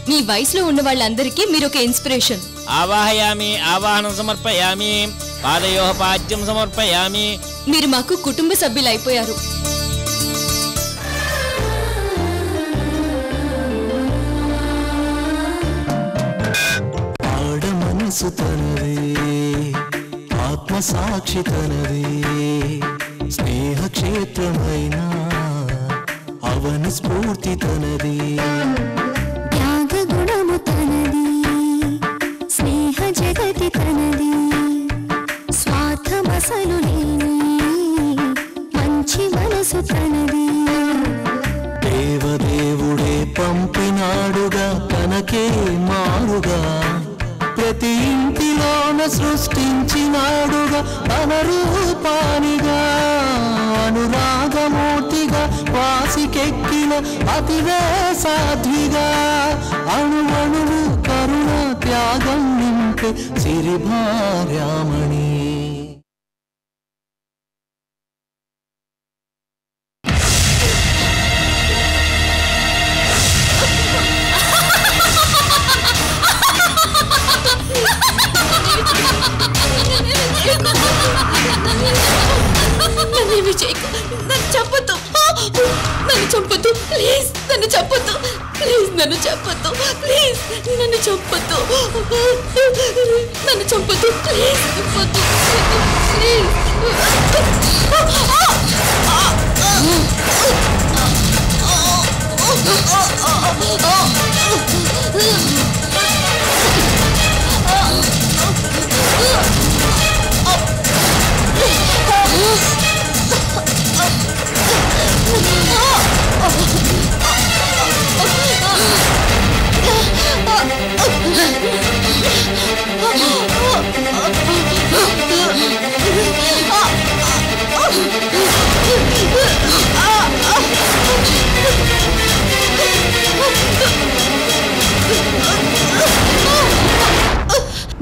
మీ వయసులో ఉన్న వాళ్ళందరికీ మీరు ఒక ఇన్స్పిరేషన్. ఆవాహయామి, ఆవాహనం సమర్పయామి, పాదయోః పాద్యం సమర్పయామి. మీరు మాకు కుటుంబ సభ్యులు అయిపోయారు. ఆడ మనసు తనదే, ఆత్మ సాక్షి తనదే, స్నేహ క్షేత్రమైన అవని స్ఫూర్తి తనది, త్యాగ గుణము తనది, స్నేహ జగతి తనది, స్వార్థమసలు లేని మంచి మనసు తనది. దేవదేవుడే పంపినాడుగా తనకే మారుగా, ప్రతి ఇంటిలోన సృష్టించినాడుగా తన రూపానిగా, అనురాగమూర్తిగా వాసికెక్కిన అతివే సాధ్విగా, అణువణువు కరుణ త్యాగం నింపే సిరిభార్యామణి. నన్ను చంపొద్దు, నన్ను చంపొద్దు ప్లీజ్, నన్ను చంపొద్దు ప్లీజ్, నన్ను చంపొద్దు ప్లీజ్, నన్ను చంపొద్దు, నన్ను చంపొద్దు ప్లీజ్, చంపొద్దు ప్లీజ్.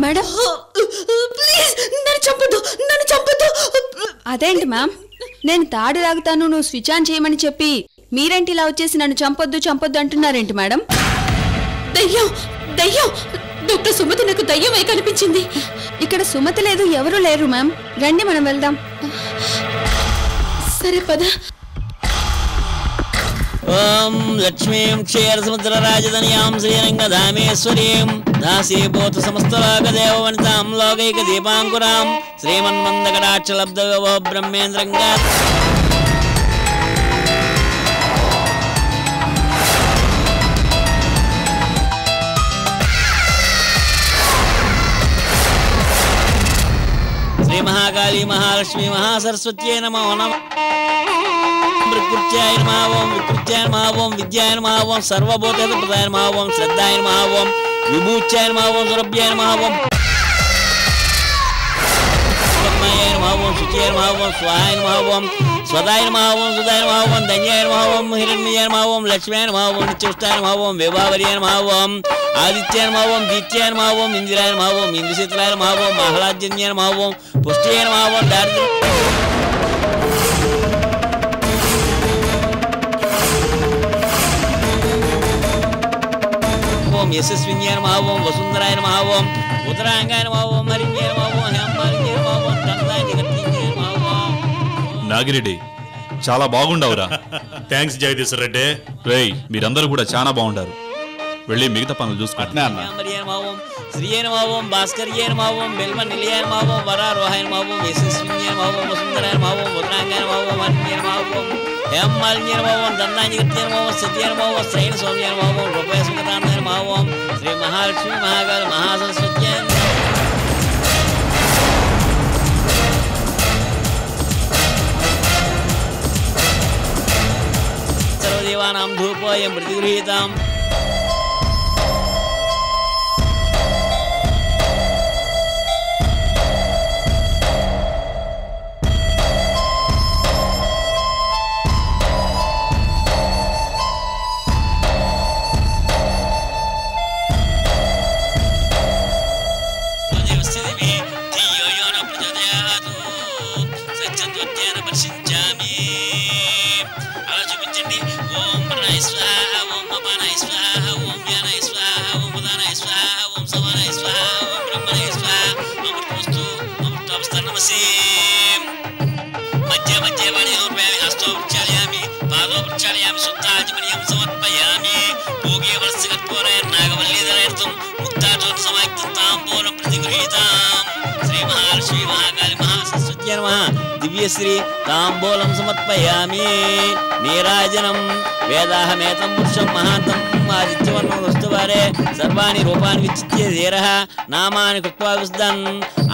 మేడం ప్లీజ్ నన్ను చంపొద్దు, నన్ను చంపొద్దు. అదేంటి మ్యామ్, నేను తాడు లాగుతాను నువ్వు స్విచ్ ఆన్ చేయమని చెప్పి మీరేంటి ఇలా వచ్చేసి నన్ను చంపొద్దు చంపొద్దు అంటున్నారేంటి మేడం? దయ్యం, దయ్యం, డాక్టర్ సుమతి నాకు దయ్యమై కనిపించింది. ఇక్కడ సుమతి లేదు, ఎవరు లేరు మ్యామ్. రండి మనం వెళ్దాం. సరే పద. ఓం లక్ష్మీం క్షీరసముద్రరాజధన్యాం శ్రీరంగధామేశ్వరీం దాసీభూత సమస్తలోకదేవ వనితాం లోకైక దీపాంకురాం శ్రీమన్మందకటాక్షలబ్ధగవో బ్రహ్మేంద్రంగా శ్రీ మహాకాళీ మహాలక్ష్మీ మహాసరస్వత్యై నమో నమః. వికృత్యాయ నమః ఓం, వికృత్యాయ నమః ఓం, విద్యాయ నమః ఓం, సర్వభూతహితప్రదాయ నమః ఓం, శ్రద్ధాయ నమః ఓం, విభూత్యాయ నమః ఓం, సురభ్యాయ నమః ఓం, బ్రహ్మాయ నమః ఓం, శుచ్యాయ నమః ఓం, స్వాహాయ నమః ఓం, స్వదాయ నమః ఓం, సుదాయ నమః ఓం, ధన్యాయ నమః ఓం, హిరణ్యాయ నమః ఓం, లక్ష్మ్యాయ నమః ఓం, నిత్యపుష్టాయ నమః ఓం, విభావర్యాయ నమః ఓం, ఆదిత్యాయ నమః ఓం, దీత్యాయ నమః ఓం, ఇందిరాయ నమః ఓం, ఇంద్రశీతలాయ నమః ఓం, ఆహ్లాదజన్యాయ నమః ఓం, పుష్టియాయ నమః ఓం, దారిద్ర్య ఓం, యశస్విన్యాయ నమః ఓం, వసుంధరాయ నమః ఓం, ఉత్తరాంగాయ నమః ఓం, హరిణ్యాయ నమః ఓం, హేమమాలిన్యాయ నమః ఓం, దండాధికర్తన్యాయ నమః ఓం. నాగిరెడ్డి చాలా బాగుండవురా. థ్యాంక్స్ జగదీశ్వర రెడ్డి. రేయ్ మీరందరూ కూడా చాలా బాగుండారు. వెళ్ళి మిగతా పనులు చూసుకుంటున్నా. శ్రీయ నమః ఓం, భాస్కర్యాయ నమః ఓం, బెల్మ నిలయాయ నమః ఓం, వరారోహాయ నమః ఓం, యశస్విన్యాయ నమః ఓం, వసుంధరాయ నమః ఓం, ఉత్తరాంగాయ నమః ఓం, హరిణ్యాయ నమః ఓం, హేమమాలిన్యాయ నమః ఓం, దండాధికర్తన్యాయ నమః ఓం, సత్యాయ నమః ఓం, శ్రైణ సౌమ్యాయ నమః ఓం, రూపయస్మితాంగాయ నమః ఓం, శ్రీ మహాలక్ష్మీ మహాకాళి మహాసరస్వత్యాయ సర్వదేవానాం ధూపోయం ప్రతిగృహీతాం. అలా చూపించండి. ఓం ప్రణాయ స్వాహ, ఓం అపానాయ స్వాహ. శ్రీనివాసాయ నమః దివ్యశ్రీ తాంబూలం సమర్పయామి నీరాజనం వేదాహమేతం పురుషం మహాంతం ఆదిత్యవర్ణం వస్తువారే సర్వాణి రూపాన్ని విచిత్య ధీరః నామాని కృత్వా విశదన్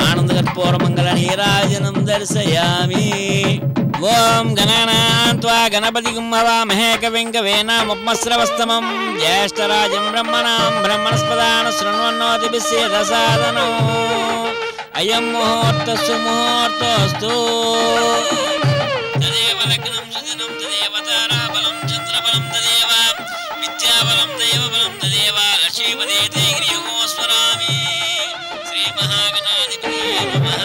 ఆనందకర్పూరమంగళ నీరాజనం దర్శయామి ఓం గణానాన్త్వా గణపతిం హవామహే కవిం కవీనాముపమశ్రవస్తమం జ్యేష్ఠరాజం బ్రహ్మణాం బ్రహ్మణస్పదాన శృణ్వన్నోతిభిస్సేదసాదనం అయం ముహూర్తస్సు ముహూర్తోస్తు తదేవ లగ్నం సుదినం తదేవ తారాబలం చంద్రబలం తదేవ విద్యాబలం దైవబలం తదేవ లక్ష్మీపదే గిరియో స్మరామి శ్రీ మహాగణాధిపతయే నమః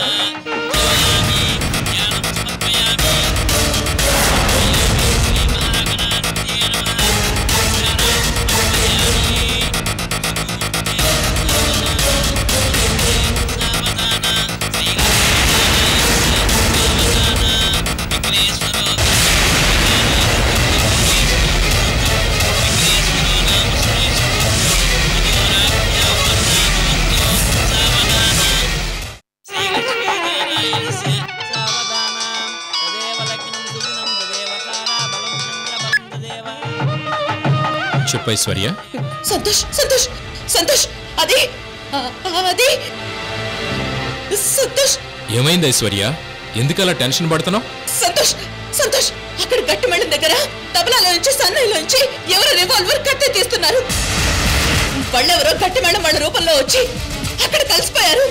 చెప్పు ఐశ్వర్య. సంతోష్ సంతోష్ సంతోష్ అది అది సంతోష్. ఏమైంది ఐశ్వర్య? ఎందుకలా టెన్షన్ పడుతున్నావు? సంతోష్ సంతోష్ అక్కడ గట్టిమేళం దగ్గర తబలాలో నుంచి సన్నైలో నుంచి ఎవరో రివాల్వర్ కత్తి తీస్తున్నారు. వాళ్ళెవరో గట్టిమేళం వాళ్ళ రూపంలో వచ్చి అక్కడ కలిసిపోయారు.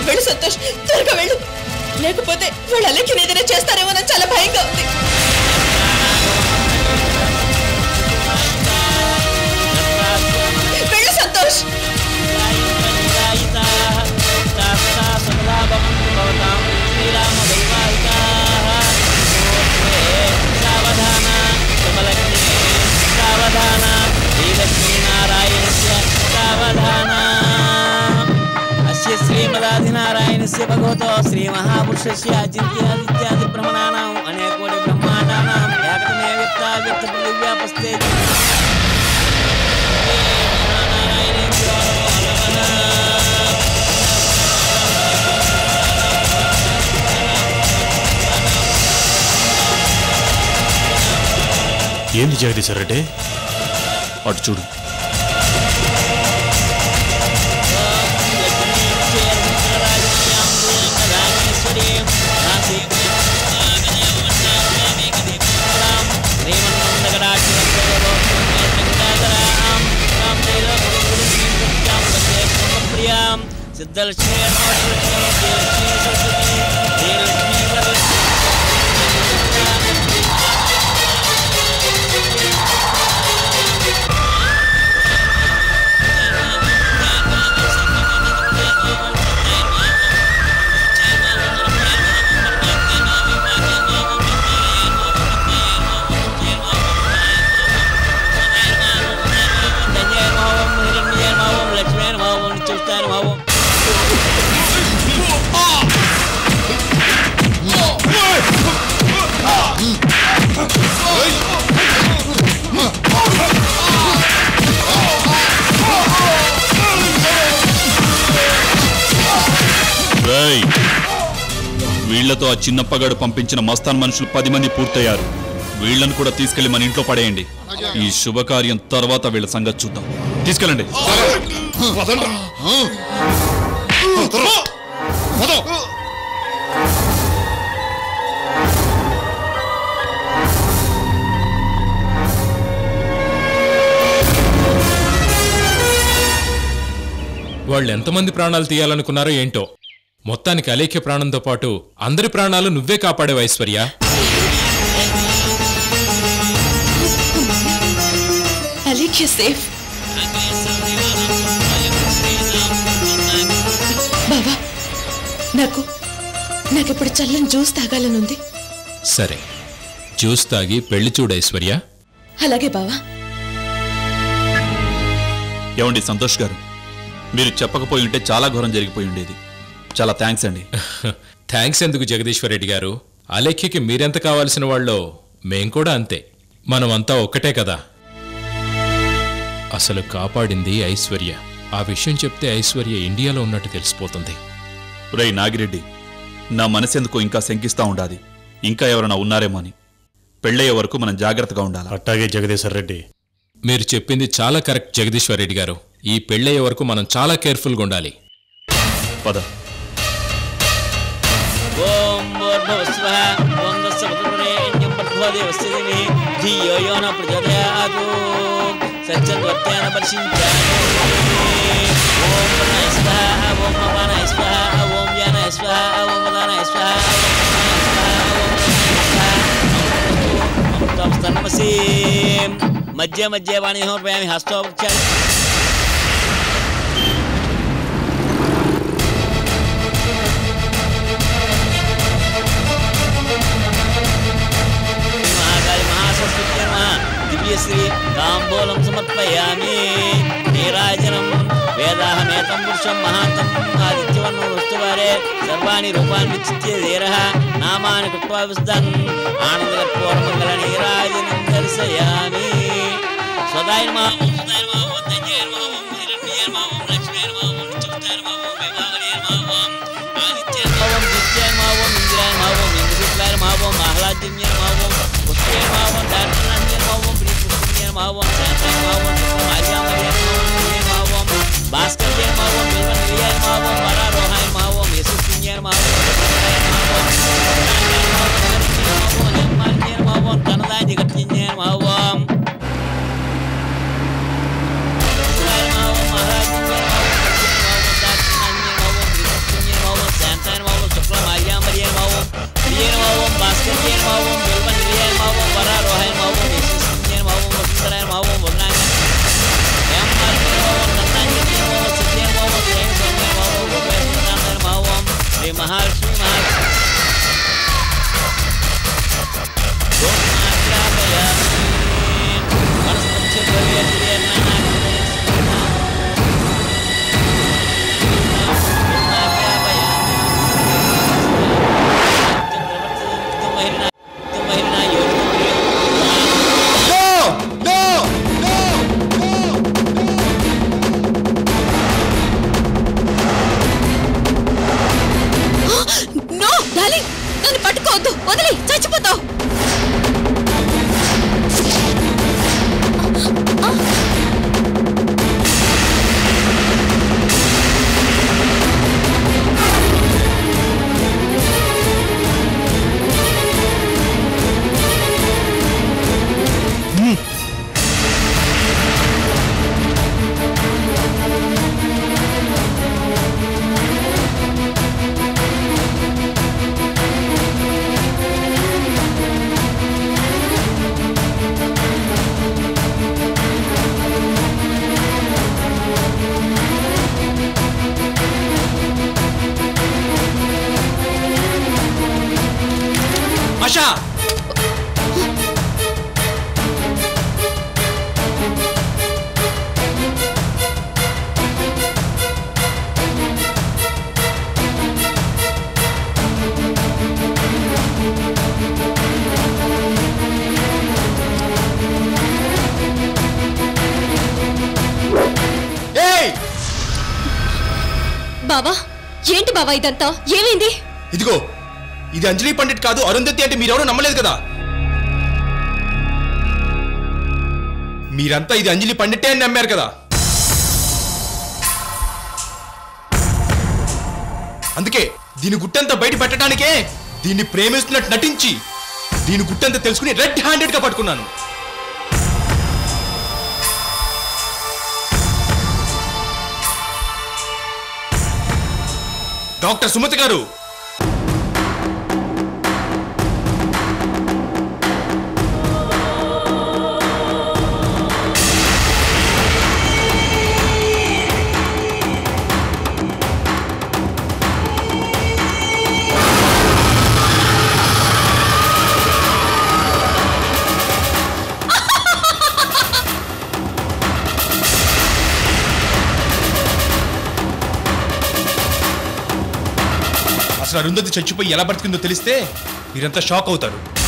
వెళ్ళు సంతోష్, త్వరగా వెళ్ళు, లేకపోతే వాళ్ళు అలెక్కిన ఏదైనా చేస్తారేమోనని చాలా భయంగా ఉంది. వెళ్ళు సంతోష్. శ్రీమదాధినారాయణస్య భగవతో శ్రీ మహాపురుషస్య అచింత్యాదిత్యాది బ్రహ్మణానాం అనేకోటి బ్రహ్మాండానాం ఏకమే వ్యక్త పృథివ్యాపస్తే ఏంది జగదీశ్వర్ రెడ్డి? అటు చూడు. సిద్ధలక్ష్మి వీళ్లతో ఆ చిన్నప్పగాడు పంపించిన మస్తాన్ మనుషులు 10 మంది పూర్తయ్యారు. వీళ్ళను కూడా తీసుకెళ్లి మన ఇంట్లో పడేయండి. ఈ శుభకార్యం తర్వాత వీళ్ళ సంగతి చూద్దాం. తీసుకెళ్ళండి. వాళ్ళు ఎంతమంది ప్రాణాలు తీయాలనుకున్నారో ఏంటో, మొత్తానికి అలేఖ్య ప్రాణంతో పాటు అందరి ప్రాణాలు నువ్వే కాపాడేవు ఐశ్వర్య. అలేఖ్య సేఫ్. బాబా, నాకిప్పుడు చల్లని జ్యూస్ తాగాలనుంది. సరే, జ్యూస్ తాగి పెళ్లి చూడు ఐశ్వర్య. అలాగే బావా. ఏమండి సంతోష్ గారు, మీరు చెప్పకపోయి ఉంటే చాలా ఘోరం జరిగిపోయి ఉండేది. చాలా థ్యాంక్స్ అండి. థ్యాంక్స్ ఎందుకు జగదీశ్వర్ రెడ్డి గారు? అలేఖ్యకి మీరెంత కావాల్సిన వాళ్ళో మేం కూడా అంతే. మనమంతా ఒక్కటే కదా. అసలు కాపాడింది ఐశ్వర్య. ఆ విషయం చెప్తే ఐశ్వర్య ఇండియాలో ఉన్నట్టు తెలిసిపోతుంది. రేయ్ నాగిరెడ్డి, నా మనసెందుకు ఇంకా శంకిస్తా ఉండాది. ఇంకా ఎవరైనా ఉన్నారేమో అని. పెళ్ళయ్యే వరకు మనం జాగ్రత్తగా ఉండాలి. అట్టాగే జగదీశ్వర్ రెడ్డి. మీరు చెప్పింది చాలా కరెక్ట్ జగదీశ్వర్ రెడ్డి గారు. ఈ పెళ్ళయ్యే వరకు మనం చాలా కేర్ఫుల్గా ఉండాలి. పద. ఓం భూర్భువస్వః ఓం తత్సవితుర్వరేణ్యం భర్గోదేవస్య ధీమహి ధియో యో నః ప్రచోదయాత్ సత్యవత్యాన పరిశించామి. ఓం ప్రాణాయ స్వాహ ఓం అపానాయ స్వాహ ఓం వ్యానాయ స్వాహ ఓం ఉదానాయ స్వాహ ఓం తమస్తనమసి మధ్య మధ్య వాణి సమర్పయామి హస్తోపచారి. దివ్యశ్రీ తాంబూలం సమర్పయామి. నీరాజనం వేదాహమేతం పురుషం మహాంతం ఆదిత్యవర్ణం వస్తువారే సర్వాణి రూపాన్ని విచిత్య ధీరః నామాని కృత్వా విశుద్ధం ఆనందకర్పూరమంగళ నీరాజనం దర్శయామి. స్వదాయ నమః ఓం సుదాయ నమః ఓం ధన్యాయ నమః ఓం హిరణ్యాయ నమః ఓం లక్ష్మీయ నమః ఓం నిత్యవతాయ నమః ఓం విభావనాయ నమః ఓం ఆదిత్యాయ నమః ఓం నిత్యాయ నమః ఓం ఇంద్రాయ నమః ఓం ఇంద్రశుక్లాయ నమః ఓం ఆహ్లాద్యన్యాయ నమః ఓం పుష్పాయ నమః ఓం దార్శనాన్యాయ నమః ఓం ప్రియపుష్పాయ నమః ఓం శాంతాయ నమః ఓం ఆర్యామర్యాయ నమః ఓం భాస్కర్యాయ నమః ఓం బిల్వనిలయాయ నమః ఓం వరారోహాయ నమః ఓం యశస్విన్యాయ నమః ఓం నిర్మాల్యాయ నమః ఓం ధనదాయ జగత్యన్యాయ నమః ఓం మహాలక్ష్మి నన్ను పట్టుకోవద్దు, వదిలి చచ్చిపోతావు. బావా, ఏంటి బావా ఇదంతా? ఏమైంది? ఇదిగో, ఇది అంజలి పండిట్ కాదు, అరుంధతి అంటే మీరెవరూ నమ్మలేదు కదా. మీరంతా ఇది అంజలి పండిటే అని నమ్మారు కదా. అందుకే దీని గుట్టంతా బయట పెట్టడానికే దీన్ని ప్రేమిస్తున్నట్టు నటించి దీని గుట్టంతా తెలుసుకుని రెడ్ హ్యాండెడ్ గా పట్టుకున్నాను. డాక్టర్ సుమతి గారు, అసలు అరుంధతి చచ్చిపోయి ఎలా బ్రతికిందో తెలిస్తే మీరంతా షాక్ అవుతారు.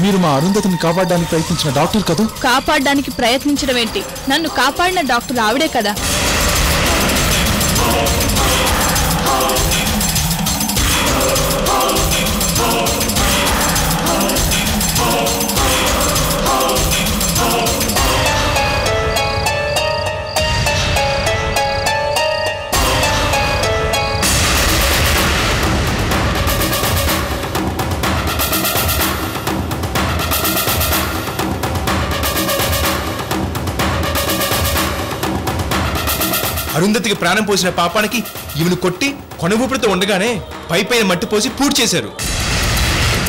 మీరు మా అరుంధతిని కాపాడడానికి ప్రయత్నించిన డాక్టర్ కదా? కాపాడడానికి ప్రయత్నించడం ఏంటి? నన్ను కాపాడిన డాక్టర్ ఆవిడే కదా. అరుంధతికి ప్రాణం పోసిన పాపానికి ఈమెను కొట్టి కొన ఊపిరితో ఉండగానే పైపైన మట్టి పోసి పూర్తి చేశారు.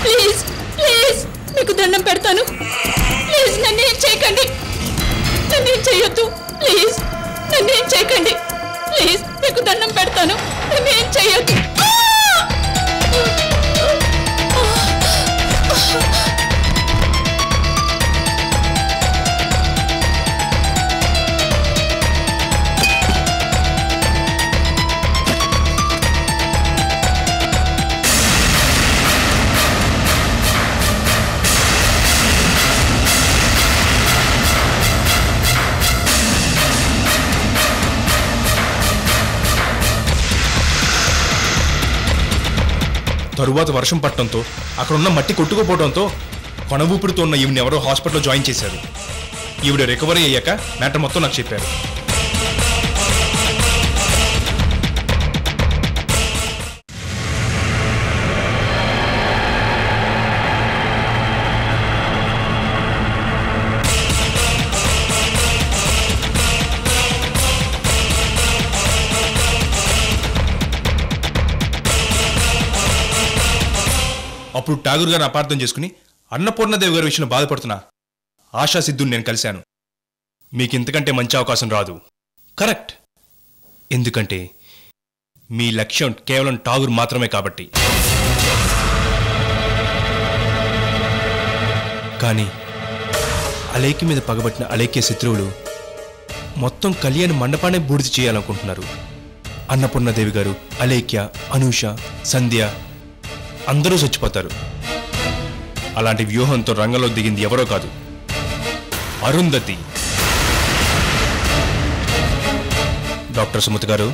ప్లీజ్ ప్లీజ్ మీకు దండం పెడతాను. ప్లీజ్ నన్నేం చేయకండి. నన్నేం చేయొద్దు. ప్లీజ్ నన్నేం చేయకండి. ప్లీజ్ మీకు దండం పెడతాను. నన్నేం చేయొద్దు. తరువాత వర్షం పట్టడంతో అక్కడున్న మట్టి కొట్టుకుపోవడంతో కొన ఊపిరితో ఉన్న ఈవిని ఎవరో హాస్పిటల్లో జాయిన్ చేశారు. ఈవిడ రికవరీ అయ్యాక మ్యాటర్ మొత్తం నాకు చెప్పారు. అప్పుడు ఠాగూర్ గారిని అపార్థం చేసుకుని అన్నపూర్ణదేవి గారి విషయంలో బాధపడుతున్నా ఆశా సిద్ధుని నేను కలిశాను. మీకు ఇంతకంటే మంచి అవకాశం రాదు. కరెక్ట్. ఎందుకంటే మీ లక్ష్యం కేవలం ఠాగూర్ మాత్రమే కాబట్టి. కానీ అలేఖ్య మీద పగబట్టిన అలేఖ్య శత్రువులు మొత్తం కళ్యాణ్ మండపాన్ని బూడిద చేయాలనుకుంటున్నారు. అన్నపూర్ణదేవి గారు, అలేఖ్య, అనూష, సంధ్య అందరూ చచ్చిపోతారు. అలాంటి వ్యూహంతో రంగంలో దిగింది ఎవరో కాదు, అరుంధతి. డాక్టర్ సుమతి గారు,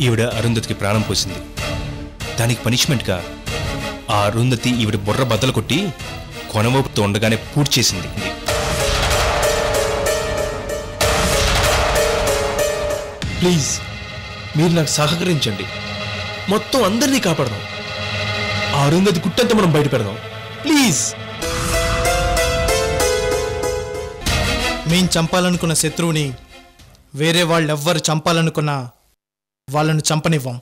ఈవిడ అరుంధతికి ప్రాణం పోసింది. దానికి పనిష్మెంట్గా ఆ అరుంధతి ఈవిడ బుర్ర బద్దలు కొట్టి కొనవోపుతో ఉండగానే పూర్తి చేసింది. ప్లీజ్ మీరు నాకు సహకరించండి. మొత్తం అందరినీ కాపాడదాం. ఆ అరుంధతి గుట్టంతా మనం బయట పెడదాం. ప్లీజ్. మేం చంపాలనుకున్న శత్రువుని వేరే వాళ్ళెవ్వరు చంపాలనుకున్నా వాళ్ళను చంపనివ్వం.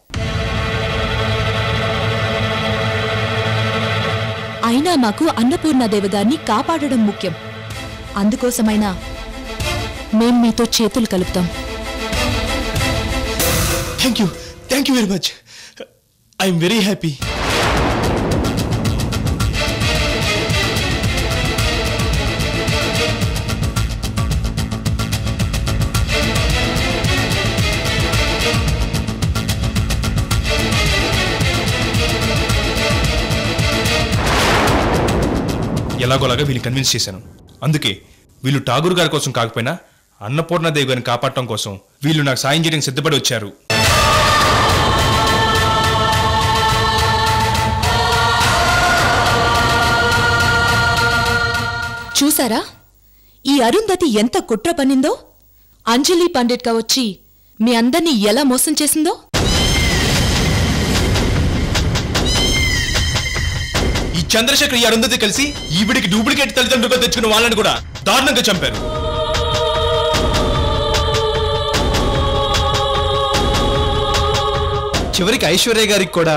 అయినా మాకు అన్నపూర్ణాదేవి గారిని కాపాడడం ముఖ్యం. అందుకోసమైనా మేం మీతో చేతులు కలుపుతాం. Thank you very much. I'm very happy. ఎలాగోలాగా వీళ్ళు కన్విన్స్ చేశాను. అందుకే వీళ్ళు ఠాగూర్ గారి కోసం కాకపోయినా అన్నపూర్ణాదేవి గారిని కాపాడటం కోసం వీళ్ళు నాకు సాయం చేయడానికి సిద్ధపడి వచ్చారు. చూసారా ఈ అరుంధతి ఎంత కుట్ర పన్నిందో? అంజలి పండిట్గా వచ్చి మీ అందర్నీ ఎలా మోసం చేసిందో? ఈ చంద్రశేఖర్ ఈ అరుంధతి కలిసి ఈవిడికి డూప్లికేట్ తల్లిదండ్రులుగా తెచ్చుకున్న వాళ్ళని కూడా దారుణంగా చంపారు. చివరికి ఐశ్వర్య గారికి కూడా